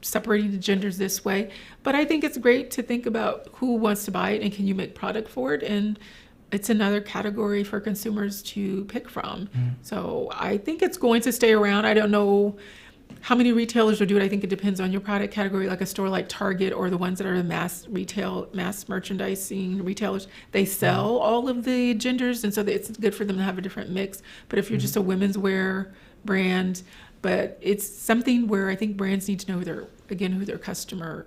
separating the genders this way. But I think it's great to think about who wants to buy it and can you make product for it. And it's another category for consumers to pick from. So I think it's going to stay around. I don't know how many retailers will do it. I think it depends on your product category, like a store like Target or the ones that are the mass merchandising retailers. They sell all of the genders, and so it's good for them to have a different mix. But if you're just a women's wear brand, but it's something where I think brands need to know who their customer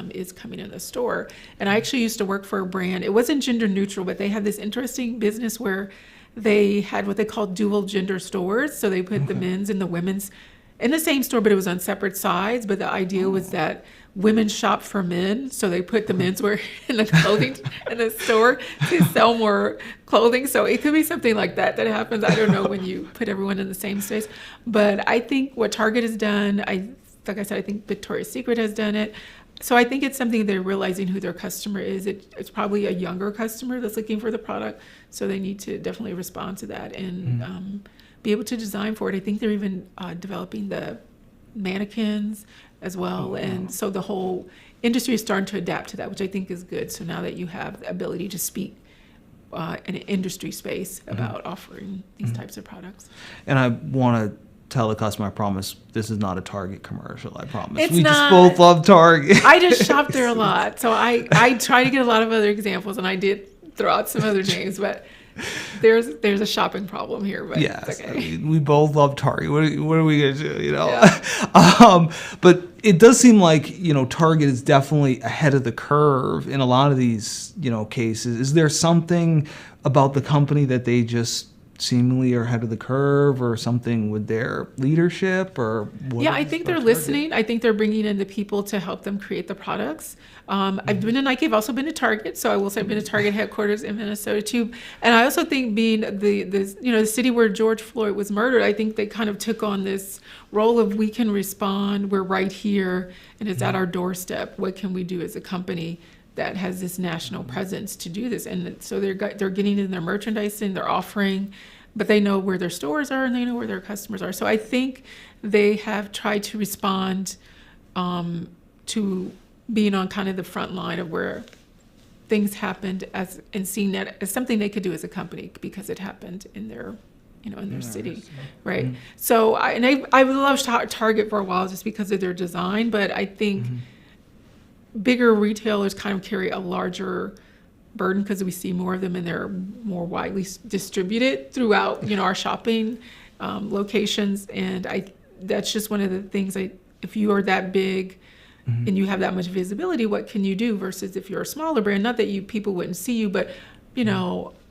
is coming in the store. And I actually used to work for a brand. It wasn't gender neutral, but they had this interesting business where they had what they called dual gender stores. So they put the men's and the women's in the same store, but it was on separate sides. But the idea was that women shop for men, so they put the menswear in the clothing in the store to sell more clothing. So it could be something like that happens. I don't know when you put everyone in the same space. But I think what Target has done, like I said, I think Victoria's Secret has done it. So I think it's something they're realizing who their customer is. It's probably a younger customer that's looking for the product, so they need to definitely respond to that and be able to design for it. I think they're even developing the mannequins as well. And so the whole industry is starting to adapt to that, which I think is good. So now that you have the ability to speak in an industry space about offering these types of products. And I want to tell the customer, I promise, this is not a Target commercial, I promise. It's we not. Just both love Target. I just shop there a lot. So I try to get a lot of other examples, and I did throw out some other names, but there's a shopping problem here, but yes, it's okay. I mean, we both love Target. What are we gonna do? Yeah. But it does seem like Target is definitely ahead of the curve in a lot of these cases. Is there something about the company that they just seemingly are ahead of the curve, or something with their leadership, or what? Yeah, I think they're listening. I think they're bringing in the people to help them create the products. I've been to Nike. I've also been to Target. So I will say I've been to Target headquarters in Minnesota too. And I also think being the city where George Floyd was murdered, I think they kind of took on this role of, we can respond. We're right here, and it's at our doorstep. What can we do as a company that has this national presence to do this? And so they're getting in their merchandising, they're offering, but they know where their stores are and they know where their customers are. So I think they have tried to respond to being on kind of the front line of where things happened, and seeing that as something they could do as a company because it happened in their city, right? Mm-hmm. So I loved Target for a while just because of their design, but I think bigger retailers kind of carry a larger burden because we see more of them and they're more widely distributed throughout our shopping locations. And that's just one of the things. If you are that big and you have that much visibility, what can you do versus if you're a smaller brand? Not that people wouldn't see you, but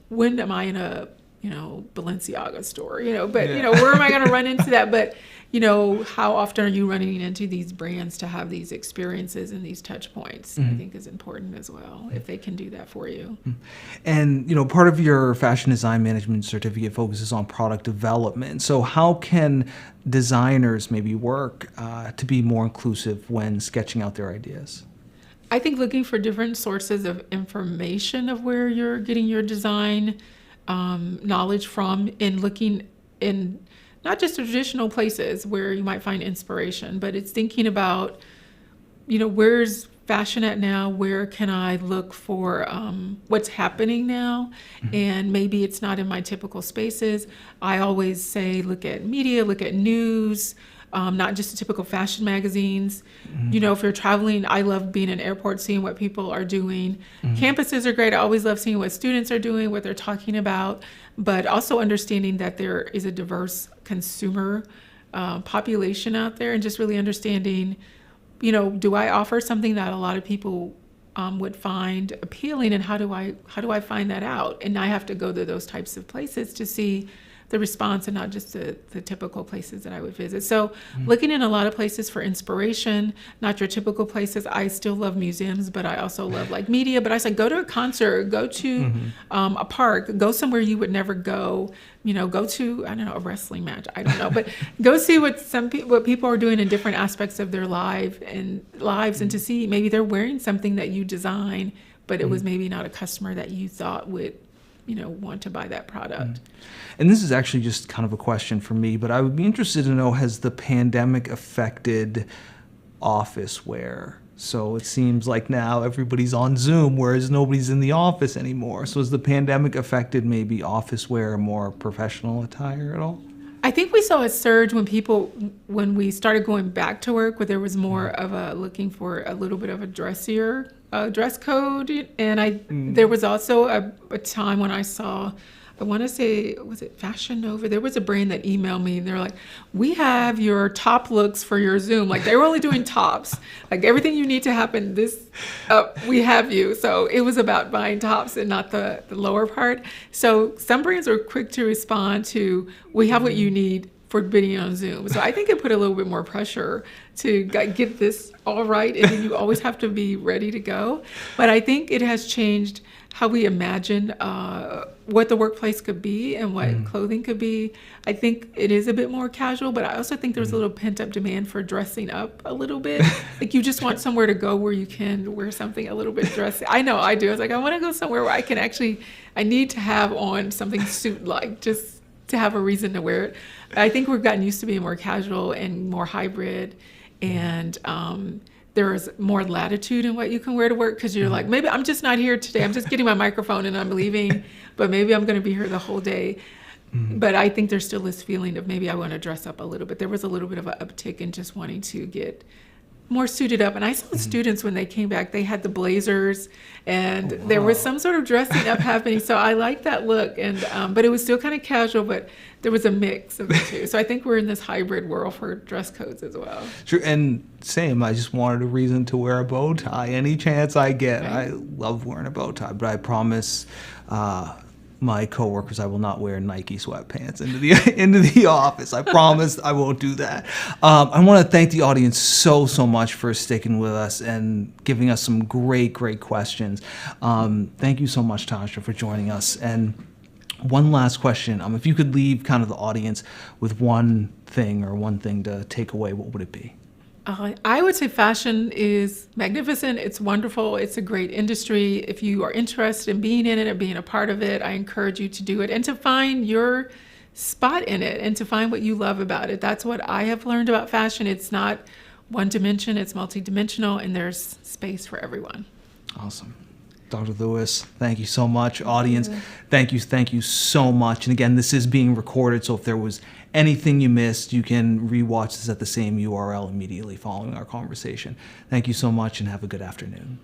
when am I in a Balenciaga store, but, where am I going to run into that? But, how often are you running into these brands to have these experiences and these touch points? I think is important as well, if they can do that for you. And, part of your fashion design management certificate focuses on product development. So how can designers maybe work to be more inclusive when sketching out their ideas? I think looking for different sources of information of where you're getting your design knowledge from, and looking in not just traditional places where you might find inspiration, but it's thinking about, where's fashion at now? Where can I look for what's happening now? And maybe it's not in my typical spaces. I always say, look at media, look at news, not just the typical fashion magazines. If you're traveling, I love being in airports, seeing what people are doing. Campuses are great. I always love seeing what students are doing, what they're talking about, but also understanding that there is a diverse consumer population out there, and just really understanding, do I offer something that a lot of people would find appealing, and how do I find that out? And I have to go to those types of places to see the response, and not just the typical places that I would visit. So looking in a lot of places for inspiration, not your typical places. I still love museums, but I also love media. But I said, go to a concert, go to a park, go somewhere you would never go. Go to, I don't know, a wrestling match. I don't know, but go see what people are doing in different aspects of their lives, and to see maybe they're wearing something that you design, but it was maybe not a customer that you thought would want to buy that product. And this is actually just kind of a question for me, but I would be interested to know, has the pandemic affected office wear? So it seems like now everybody's on Zoom, whereas nobody's in the office anymore. So has the pandemic affected maybe office wear or more professional attire at all? I think we saw a surge when we started going back to work, where there was more of a looking for a little bit of a dressier dress code. And there was also a time when I saw, I want to say, was it Fashion Nova? There was a brand that emailed me, and they're like, we have your top looks for your Zoom. They were only doing tops. Everything you need to happen, we have you. So it was about buying tops and not the lower part. So some brands are quick to respond to, we have what you need for bidding on Zoom. So I think it put a little bit more pressure to get this all right, and then you always have to be ready to go. But I think it has changed how we imagine what the workplace could be and what clothing could be. I think it is a bit more casual, but I also think there's a little pent-up demand for dressing up a little bit. You just want somewhere to go where you can wear something a little bit dressy. I know I do. It's I want to go somewhere where I need to have on something suit-like, just to have a reason to wear it. I think we've gotten used to being more casual and more hybrid, and there is more latitude in what you can wear to work, because you're maybe I'm just not here today. I'm just getting my microphone and I'm leaving, but maybe I'm going to be here the whole day. But I think there's still this feeling of maybe I want to dress up a little bit. There was a little bit of an uptick in just wanting to get more suited up. And I saw the students when they came back, they had the blazers, and there was some sort of dressing up happening. So I liked that look, and but it was still kind of casual, but there was a mix of the two. So I think we're in this hybrid world for dress codes as well. Sure, and same, I just wanted a reason to wear a bow tie any chance I get. Right. I love wearing a bow tie, but I promise my coworkers I will not wear Nike sweatpants into the office. I promise I won't do that. I want to thank the audience so much for sticking with us and giving us some great questions. Thank you so much, Tasha, for joining us. And one last question. If you could leave kind of the audience with one thing to take away, what would it be? I would say fashion is magnificent. It's wonderful. It's a great industry. If you are interested in being in it and being a part of it, I encourage you to do it and to find your spot in it and to find what you love about it. That's what I have learned about fashion. It's not one dimension, it's multidimensional, and there's space for everyone. Awesome. Dr. Lewis, thank you so much. Audience, thank you so much. And again, this is being recorded, so if there was anything you missed, you can rewatch this at the same URL immediately following our conversation. Thank you so much, and have a good afternoon.